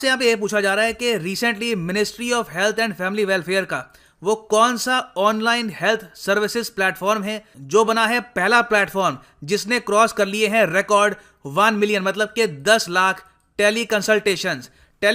से यहाँ पे ये पूछा जा रहा है कि recently ministry of health and family welfare का वो कौन सा ऑनलाइन हेल्थ सर्विसेज प्लेटफॉर्म है जो बना है पहला प्लेटफॉर्म जिसने क्रॉस कर लिए हैं रिकॉर्ड 1 मिलियन, मतलब कि 10 लाख टेली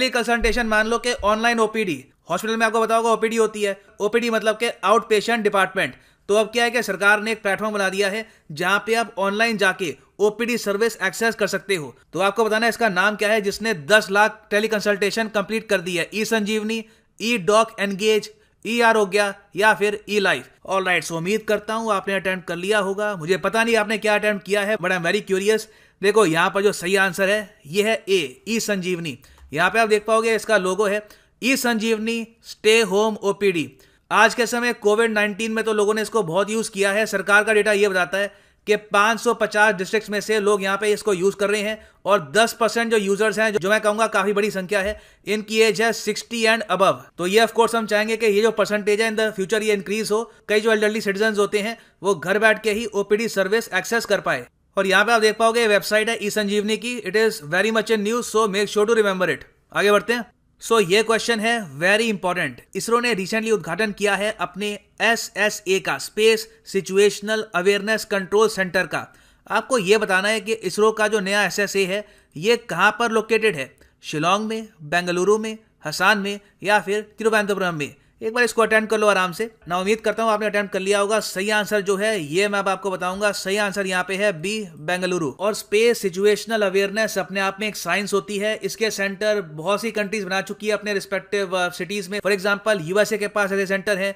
कंसल्टेशन मान लो कि ऑनलाइन ओपीडी। हॉस्पिटल में आपको पता होगा ओपीडी होती है, ओपीडी मतलब कि आउट पेशेंट डिपार्टमेंट। तो अब क्या है कि सरकार ने एक प्लेटफॉर्म बना दिया है जहां पे आप ऑनलाइन जाके ओपीडी सर्विस एक्सेस कर सकते हो। तो आपको बताना है इसका नाम क्या है जिसने 10 लाख टेली कंसल्टेशन कंप्लीट कर दी है। ई संजीवनी, ई डॉक एंगेज, ई आरोग्य या फिर ई लाइफ। ऑलराइट, सो उम्मीद करता हूं आपने अटेम्प्ट कर लिया होगा। मुझे पता नहीं आपने क्या अटेम्प्ट किया है, but I am very curious. देखो यहाँ पर जो सही आंसर है ये है ए, ई संजीवनी। यहाँ पे आप देख पाओगे इसका लोगो है ई संजीवनी स्टे होम ओपीडी। आज के समय कोविड-19 में तो लोगों ने इसको बहुत यूज किया है। सरकार का डेटा ये बताता है कि 550 डिस्ट्रिक्ट्स में से लोग यहाँ पे इसको यूज कर रहे हैं और 10% जो यूजर्स हैं, जो मैं कहूंगा काफी बड़ी संख्या है, इनकी एज है 60 एंड अबव। तो ये ऑफ कोर्स हम चाहेंगे कि ये जो परसेंटेज है इन द फ्यूचर ये इंक्रीज हो। कई जो एल्डरली सिटीजन होते हैं वो घर बैठ के ही ओपीडी सर्विस एक्सेस कर पाए। और यहाँ पे आप देख पाओगे वेबसाइट है ई संजीवनी की। It is very much in news, so make sure to remember it. आगे बढ़ते हैं। सो ये क्वेश्चन है वेरी इंपॉर्टेंट। इसरो ने रिसेंटली उद्घाटन किया है अपने SSA का, space situational awareness control centre का। आपको ये बताना है कि इसरो का जो नया SSA है ये कहाँ पर लोकेटेड है, शिलोंग में, बेंगलुरु में, हसान में या फिर तिरुवनंतपुरम में। एक बार इसको अटेम्प्ट कर लो आराम से। ना उम्मीद करता हूँ आपने अटेम्प्ट कर लिया होगा। सही आंसर जो है ये मैं अब आपको बताऊंगा। सही आंसर यहाँ पे है बी, बेंगलुरु। और स्पेस सिचुएशनल अवेयरनेस अपने आप में एक साइंस होती है। इसके सेंटर बहुत सी कंट्रीज बना चुकी है अपने रिस्पेक्टिव सिटीज में। फॉर एग्जांपल यूएसए के पास ऐसे सेंटर है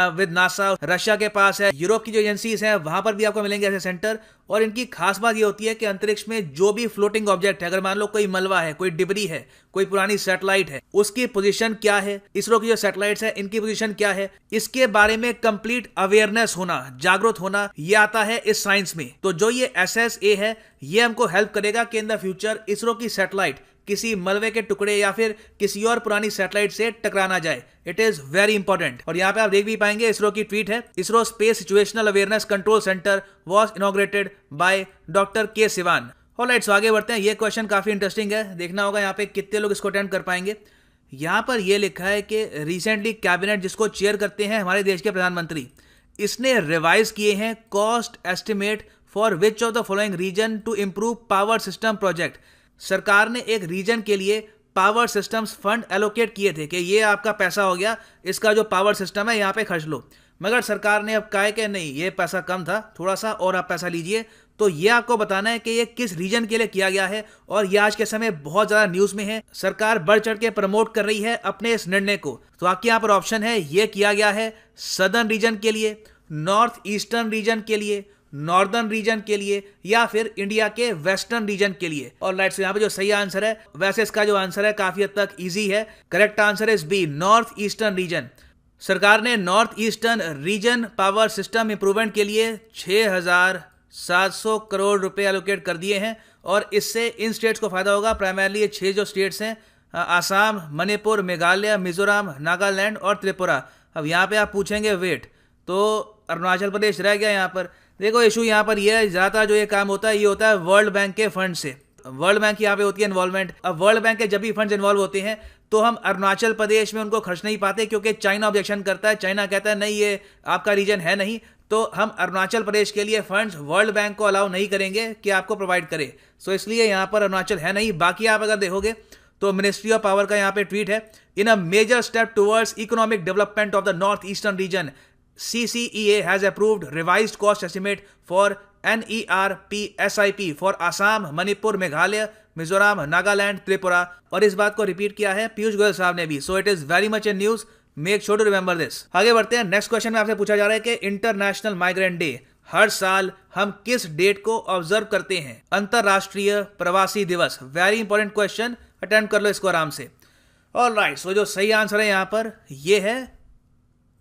विद नासा, रशिया के पास है, यूरोप की जो एजेंसीज हैं वहां पर भी आपको मिलेंगे ऐसे सेंटर। और इनकी खास बात ये होती है कि अंतरिक्ष में जो भी फ्लोटिंग ऑब्जेक्ट है, अगर मान लो कोई मलबा है, कोई डिबरी है, कोई पुरानी सैटेलाइट है, उसकी पोजीशन क्या है, इसरो की जो सैटेलाइट्स है इनकी पोजीशन क्या है, इसके बारे में कंप्लीट अवेयरनेस होना, जागरूक होना, ये आता है इस साइंस में। तो जो ये SSA है ये हमको हेल्प करेगा कि इन द फ्यूचर इसरो की सैटेलाइट किसी मलबे के टुकड़े या फिर किसी और पुरानी सैटेलाइट से टकरा ना जाए। It is very important. और यहाँ पे आप देख भी पाएंगे इसरो की ट्वीट है, ISRO space situational awareness control centre was inaugurated by doctor के सिवान। ऑलराइट, सो आगे बढ़ते हैं। ये क्वेश्चन काफी इंटरेस्टिंग है, देखना होगा यहाँ पे कितने लोग इसको अटेम्प्ट कर पाएंगे। यहाँ पर यह लिखा है कि रिसेंटली कैबिनेट जिसको चेयर करते हैं हमारे देश के प्रधानमंत्री, इसने रिवाइज किए हैं cost estimate for which of the following region to improve power system project. सरकार ने एक रीजन के लिए पावर सिस्टम्स फंड एलोकेट किए थे कि ये आपका पैसा हो गया, इसका जो पावर सिस्टम है यहाँ पे खर्च लो। मगर सरकार ने अब कहा है कि नहीं, ये पैसा कम था, थोड़ा सा और आप पैसा लीजिए। तो ये आपको बताना है कि ये किस रीजन के लिए किया गया है। और ये आज के समय बहुत ज्यादा न्यूज में है। सरकार बढ़ चढ़ के प्रमोट कर रही है अपने इस निर्णय को। तो आपके यहाँ पर ऑप्शन है, ये किया गया है सदर्न रीजन के लिए, नॉर्थ ईस्टर्न रीजन के लिए, नॉर्दर्न रीजन के लिए या फिर इंडिया के वेस्टर्न रीजन के लिए। और लाइट से यहाँ पे जो सही आंसर है, वैसे इसका जो आंसर है काफी हद तक इजी है। Correct answer is B, north eastern region. सरकार ने north eastern region power system improvement के लिए 6,700 करोड़ रुपए एलोकेट कर दिए हैं। और इससे इन स्टेट्स को फायदा होगा। प्राइमरली ये 6 जो स्टेट्स हैं, आसाम, मणिपुर, मेघालय, मिजोरम, नागालैंड और त्रिपुरा। अब यहाँ पे आप पूछेंगे वेट, तो अरुणाचल प्रदेश रह गया यहाँ पर। देखो इशू यहाँ पर यह है, ज्यादातर जो ये काम होता है ये होता है वर्ल्ड बैंक के फंड से। वर्ल्ड बैंक की यहाँ पे होती है इन्वॉल्वमेंट। अब वर्ल्ड बैंक के जब भी फंड्स इन्वॉल्व होते हैं तो हम अरुणाचल प्रदेश में उनको खर्च नहीं पाते, क्योंकि चाइना ऑब्जेक्शन करता है। चाइना कहता है नहीं, ये आपका रीजन है नहीं, तो हम अरुणाचल प्रदेश के लिए फंड्स वर्ल्ड बैंक को अलाउ नहीं करेंगे कि आपको प्रोवाइड करे। सो इसलिए यहाँ पर अरुणाचल है नहीं। बाकी आप अगर देखोगे तो मिनिस्ट्री ऑफ पावर का यहाँ पे ट्वीट है, in a major step towards economic development of the north eastern region, CCEA has approved revised cost estimate for NERPSIP for Assam, Manipur, Meghalaya, Mizoram, Nagaland, Tripura। और इस बात को repeat किया है पीयूष गोयल साहब ने भी। So it is very much in news, make sure to remember this. आगे बढ़ते हैं। नेक्स्ट क्वेश्चन में आपसे पूछा जा रहा है कि इंटरनेशनल माइग्रेंट डे हर साल हम किस डेट को ऑब्जर्व करते हैं? अंतरराष्ट्रीय प्रवासी दिवस। वेरी इंपॉर्टेंट क्वेश्चन, अटेम्प्ट कर लो इसको आराम से। ऑलराइट, सो जो सही आंसर है यहाँ पर ये है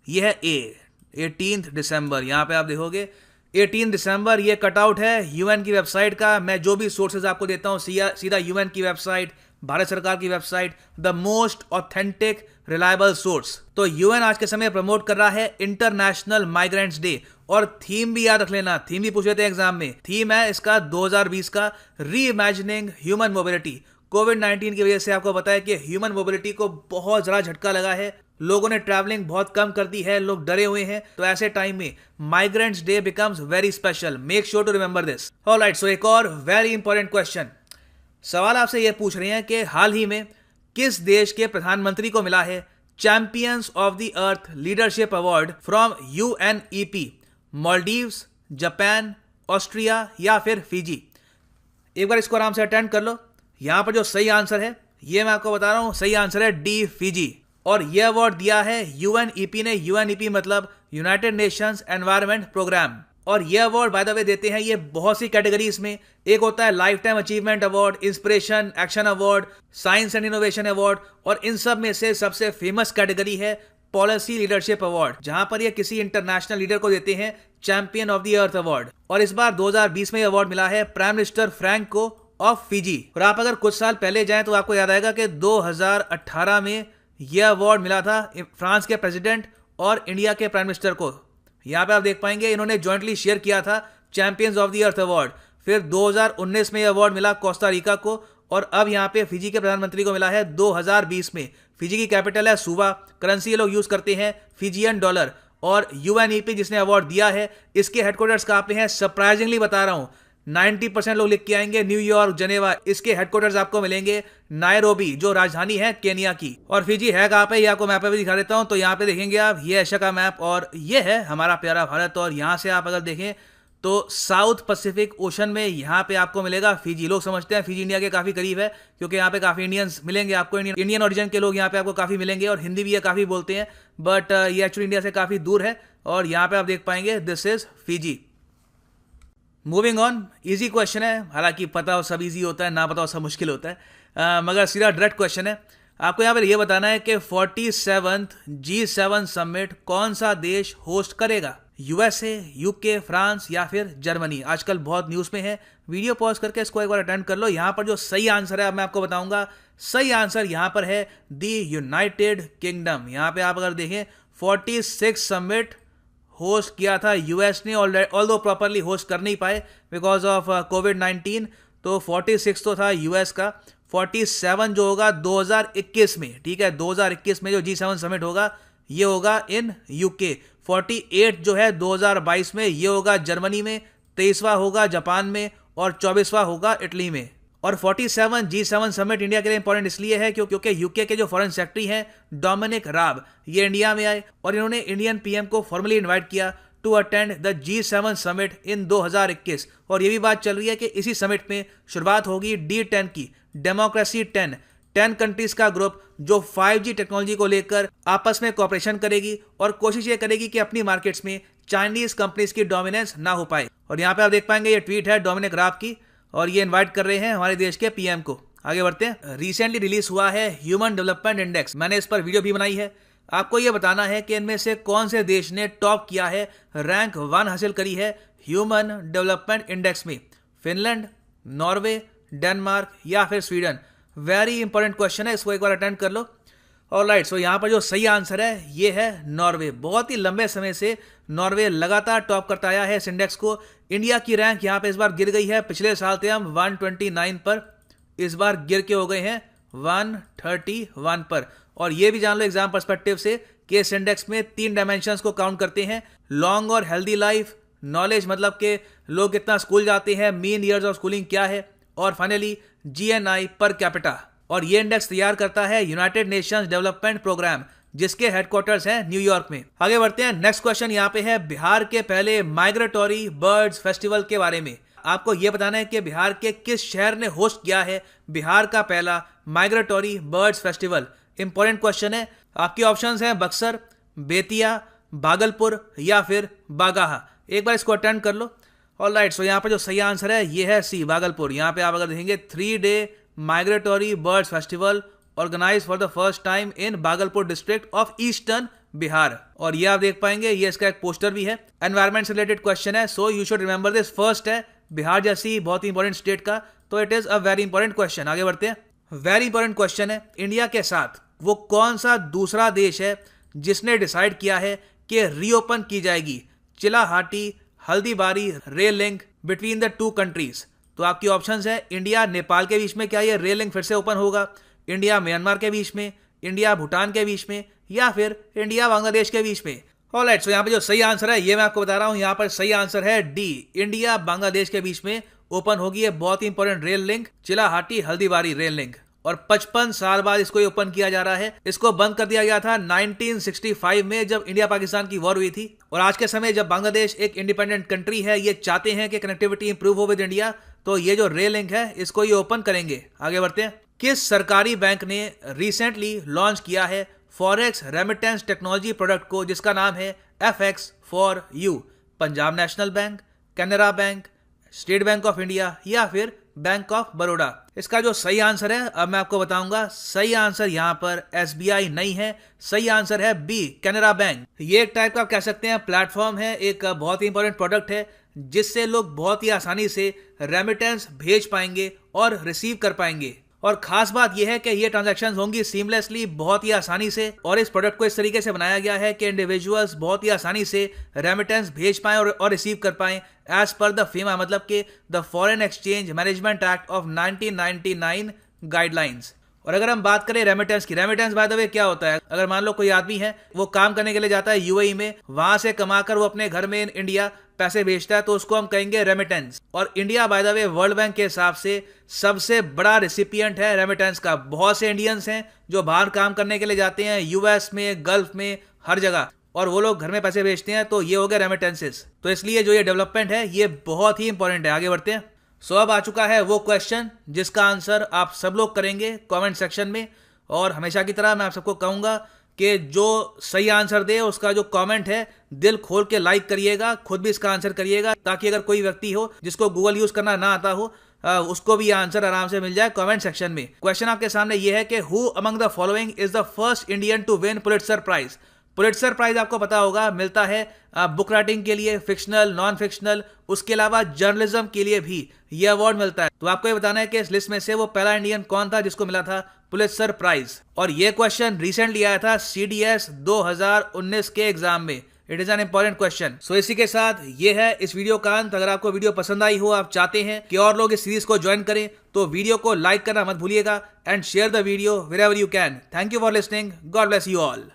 ए, 18 दिसंबर। यहाँ पे आप देखोगे 18 दिसंबर, ये कटआउट है यूएन की वेबसाइट का। मैं जो भी सोर्सेज आपको देता हूँ सीधा यूएन की वेबसाइट, भारत सरकार की website, the most authentic reliable source. तो यूएन आज के समय प्रमोट कर रहा है इंटरनेशनल माइग्रेंट्स डे। और थीम भी याद रख लेना, थीम भी पूछ लेते हैं एग्जाम में। थीम है इसका 2020 का री इमेजिनिंग ह्यूमन मोबिलिटी। कोविड-19 की वजह से आपको पता है कि ह्यूमन मोबिलिटी को बहुत ज़्यादा झटका लगा है, लोगों ने ट्रैवलिंग बहुत कम कर दी है, लोग डरे हुए हैं। तो ऐसे टाइम में migrants day becomes very special. Make sure to remember this. Alright, so एक और वेरी इंपॉर्टेंट क्वेश्चन। सवाल आपसे ये पूछ रहे हैं कि हाल ही में किस देश के प्रधानमंत्री को मिला है champions of the earth leadership award from UNEP? Maldives, Japan, Austria या फिर फिजी? एक बार इसको आराम से अटेंड कर लो। यहां पर जो सही आंसर है ये मैं आपको बता रहा हूं, सही आंसर है डी, फिजी। और यह अवार्ड दिया है UNEP ने। UNEP मतलब यूनाइटेड नेशंस एनवायरनमेंट प्रोग्राम। और यह अवार्ड बाय द वे देते हैं ये बहुत सी कैटेगरीज में। एक होता है life time achievement award, inspiration action award, science and innovation award, और इन सब में से सबसे फेमस कैटेगरी है पॉलिसी लीडरशिप अवार्ड, जहां पर ये किसी इंटरनेशनल लीडर को देते हैं champion of the earth award. और इस बार 2020 में अवार्ड मिला है prime minister Franco of Fiji. और आप अगर कुछ साल पहले जाएं तो आपको याद आएगा कि 2018 में यह अवार्ड मिला था फ्रांस के प्रेसिडेंट और इंडिया के प्राइम मिनिस्टर को। यहाँ पे आप देख पाएंगे इन्होंने जॉइंटली शेयर किया था champions of the earth award. फिर 2019 में यह अवार्ड मिला कोस्टा रिका को, और अब यहाँ पे फिजी के प्रधानमंत्री को मिला है 2020 में। फिजी की कैपिटल है सुवा, करेंसी ये लोग यूज करते हैं फिजियन डॉलर। और UNEP जिसने अवार्ड दिया है इसके हेडक्वार्टर्स कहाँ पे हैं? सरप्राइजिंगली बता रहा हूं, 90% लोग लिख के आएंगे न्यूयॉर्क, जेनेवा। इसके हेडक्वार्टर्स आपको मिलेंगे नायरोबी, जो राजधानी है केनिया की। और फिजी है कहाँ पे ये आपको मैप पे भी दिखा देता हूं। तो यहाँ पे देखेंगे आप, ये एशिया का मैप और ये है हमारा प्यारा भारत। और यहाँ से आप अगर देखें तो साउथ पैसिफिक ओशन में यहाँ पे आपको मिलेगा फिजी। लोग समझते हैं फिजी इंडिया के काफी करीब है क्योंकि यहाँ पे काफी इंडियंस मिलेंगे आपको, इंडियन ओरिजिन के लोग यहाँ पे आपको काफी मिलेंगे और हिंदी भी ये काफी बोलते हैं। बट ये एक्चुअली इंडिया से काफी दूर है। और यहाँ पे आप देख पाएंगे this is Fiji. Moving on, easy question है, हालांकि पता हो सब इजी होता है, ना पता हो सब मुश्किल होता है, मगर सीधा डायरेक्ट क्वेश्चन है। आपको यहाँ पर यह बताना है कि 47th G7 समिट कौन सा देश होस्ट करेगा? USA, UK, फ्रांस या फिर जर्मनी? आजकल बहुत न्यूज़ में है। वीडियो पॉज करके इसको एक बार अटेंड कर लो। यहाँ पर जो सही आंसर है अब मैं आपको बताऊंगा। सही आंसर यहाँ पर है द यूनाइटेड किंगडम। यहाँ पे आप अगर देखें 46 समिट होस्ट किया था US ने, ऑल्दो प्रॉपरली होस्ट कर नहीं पाए बिकॉज ऑफ कोविड-19। तो 46 तो था US का, 47 जो होगा 2021 में, ठीक है, 2021 में जो G7 समिट होगा ये होगा इन UK। 48 जो है 2022 में ये होगा जर्मनी में, 23वां होगा जापान में और 24वां होगा इटली में। और 47 G7 समिट इंडिया के लिए इंपॉर्टेंट इसलिए है क्योंकि यूके के जो फॉरेन सेक्रेटरी हैं डोमिनिक राब, ये इंडिया में आए और इन्होंने इंडियन PM को फॉर्मली इन्वाइट किया to attend the G7 summit in 2021। और ये भी बात चल रही है कि इसी समिट में शुरुआत होगी D10 की, डेमोक्रेसी 10 कंट्रीज का ग्रुप जो 5G टेक्नोलॉजी को लेकर आपस में कोऑपरेशन करेगी और कोशिश ये करेगी कि अपनी मार्केट्स में चाइनीज कंपनीज की डोमिनेंस ना हो पाए। और यहाँ पे आप देख पाएंगे ये ट्वीट है डोमिनिक राब की और ये इनवाइट कर रहे हैं हमारे देश के PM को। आगे बढ़ते हैं। रिसेंटली रिलीज हुआ है ह्यूमन डेवलपमेंट इंडेक्स, मैंने इस पर वीडियो भी बनाई है। आपको ये बताना है कि इनमें से कौन से देश ने टॉप किया है, रैंक 1 हासिल करी है ह्यूमन डेवलपमेंट इंडेक्स में। फिनलैंड, नॉर्वे, डेनमार्क या फिर स्वीडन? वेरी इंपॉर्टेंट क्वेश्चन है, इसको एक बार अटेंड कर लो। ऑलराइट, सो यहाँ पर जो सही आंसर है ये है नॉर्वे। बहुत ही लंबे समय से नॉर्वे लगातार टॉप करता आया है इस इंडेक्स को। इंडिया की रैंक यहाँ पे इस बार गिर गई है, पिछले साल थे हम 129 पर, इस बार गिर के हो गए हैं 131 पर। और ये भी जान लो एग्जाम पर्सपेक्टिव से कि इस इंडेक्स में 3 डायमेंशंस को काउंट करते हैं, लॉन्ग और हेल्दी लाइफ, नॉलेज मतलब कि लोग कितना स्कूल जाते हैं, मीन ईयर्स ऑफ स्कूलिंग क्या है, और फाइनली GNI पर कैपिटा। और ये इंडेक्स तैयार करता है यूनाइटेड नेशंस डेवलपमेंट प्रोग्राम, जिसके हेडक्वार्टर्स हैं न्यूयॉर्क में। आगे बढ़ते हैं। नेक्स्ट क्वेश्चन यहाँ पे है बिहार के पहले माइग्रेटरी बर्ड्स फेस्टिवल के बारे में। आपको यह बताना है कि बिहार के किस शहर ने होस्ट किया है बिहार का पहला migratory birds festival. Important question है। आपके ऑप्शंस हैं बक्सर, बेतिया, भागलपुर या फिर बागाहा। एक बार इसको अटेंड कर लो। ऑलराइट, सो यहाँ पर जो सही आंसर है ये है सी, भागलपुर। यहाँ पे आप अगर देखेंगे 3-day migratory birds festival organise for the first time in Bhagalpur district of eastern Bihar. और ये आप देख पाएंगे, ये इसका एक पोस्टर भी है। एनवायरमेंट से रिलेटेड क्वेश्चन है, so you should remember this. First है बिहार जैसी बहुत ही इंपॉर्टेंट स्टेट का, तो it is a very important question. आगे बढ़ते हैं। वेरी इंपॉर्टेंट क्वेश्चन है, इंडिया के साथ वो कौन सा दूसरा देश है जिसने डिसाइड किया है कि रीओपन की जाएगी Chilahati Haldibari rail link between the 2 countries? तो आपकी ऑप्शंस है इंडिया नेपाल के बीच में क्या ये रेल लिंक फिर से ओपन होगा, इंडिया म्यांमार के बीच में, इंडिया भूटान के बीच में, या फिर इंडिया बांग्लादेश के बीच में। ऑलराइट, सो यहाँ पे जो सही आंसर है ये मैं आपको बता रहा हूँ, यहाँ पर सही आंसर है डी, इंडिया बांग्लादेश के बीच में ओपन होगी ये बहुत ही important rail link, Chilahati Haldibari rail link. और 55 साल बाद इसको ओपन किया जा रहा है। इसको बंद कर दिया गया था 1965 में जब इंडिया पाकिस्तान की वॉर हुई थी। और आज के समय जब बांग्लादेश एक इंडिपेंडेंट कंट्री है, ये चाहते हैं कि कनेक्टिविटी इंप्रूव हो विद इंडिया, तो ये जो रेल लिंक है इसको ये ओपन करेंगे। आगे बढ़ते हैं। किस सरकारी बैंक ने रिसेंटली लॉन्च किया है फॉरेक्स रेमिटेंस टेक्नोलॉजी प्रोडक्ट को, जिसका नाम है FX for you? Punjab national bank, Canara bank, state bank of India, या फिर बैंक ऑफ बड़ौदा? इसका जो सही आंसर है अब मैं आपको बताऊंगा। सही आंसर यहाँ पर SBI नहीं है, सही आंसर है बी, कैनरा बैंक। ये एक टाइप का आप कह सकते हैं प्लेटफॉर्म है, एक बहुत ही इंपॉर्टेंट प्रोडक्ट है जिससे लोग बहुत ही आसानी से रेमिटेंस भेज पाएंगे और रिसीव कर पाएंगे। और खास बात यह है कि ये ट्रांजैक्शंस होंगी सीमलेसली, बहुत ही आसानी से। और इस प्रोडक्ट को इस तरीके से बनाया गया है कि इंडिविजुअल्स बहुत ही आसानी से रेमिटेंस भेज पाएं और रिसीव कर पाएं एज पर द फीमा, मतलब कि the foreign exchange management act of 1999 guidelines. और अगर हम बात करें रेमिटेंस की, रेमिटेंस बाय द वे क्या होता है? अगर मान लो कोई आदमी है वो काम करने के लिए जाता है UAE में, वहां से कमाकर वो अपने घर में इंडिया पैसे भेजता है, तो उसको हम कहेंगे रेमिटेंस। और India by the way world bank के हिसाब से सबसे बड़ा रिसिपिएंट है रेमिटेंस का। बहुत से इंडियंस हैं जो बाहर काम करने के लिए जाते हैं, US में, गल्फ में, हर जगह, और वो लोग घर में पैसे भेजते हैं, तो ये हो गया रेमिटेंसेस। तो इसलिए जो ये डेवलपमेंट है ये बहुत ही इंपॉर्टेंट है। आगे बढ़ते हैं। सो अब आ चुका है वो क्वेश्चन जिसका आंसर आप सब लोग करेंगे कमेंट सेक्शन में। और हमेशा की तरह मैं आप सबको कहूंगा कि जो सही आंसर दे उसका जो कमेंट है दिल खोल के लाइक करिएगा, खुद भी इसका आंसर करिएगा, ताकि अगर कोई व्यक्ति हो जिसको गूगल यूज करना ना आता हो उसको भी आंसर आराम से मिल जाए कमेंट सेक्शन में। क्वेश्चन आपके सामने ये है कि who among the following is the first Indian to win Pulitzer prize? Pulitzer prize आपको पता होगा मिलता है बुक राइटिंग के लिए, फिक्शनल, नॉन फिक्शनल, उसके अलावा जर्नलिज्म के लिए भी ये अवार्ड मिलता है। तो आपको ये बताना है कि इस लिस्ट में से वो पहला इंडियन कौन था जिसको मिला था पुलिट्जर प्राइज। और ये क्वेश्चन रिसेंटली आया था CDS 2019 के एग्जाम में। It is an important question. So इसी के साथ ये है इस वीडियो का अंत। अगर आपको वीडियो पसंद आई हो, आप चाहते हैं कि और लोग इस सीरीज को ज्वाइन करें, तो वीडियो को लाइक करना मत भूलिएगा and share the video wherever you can. Thank you for listening. God bless you all.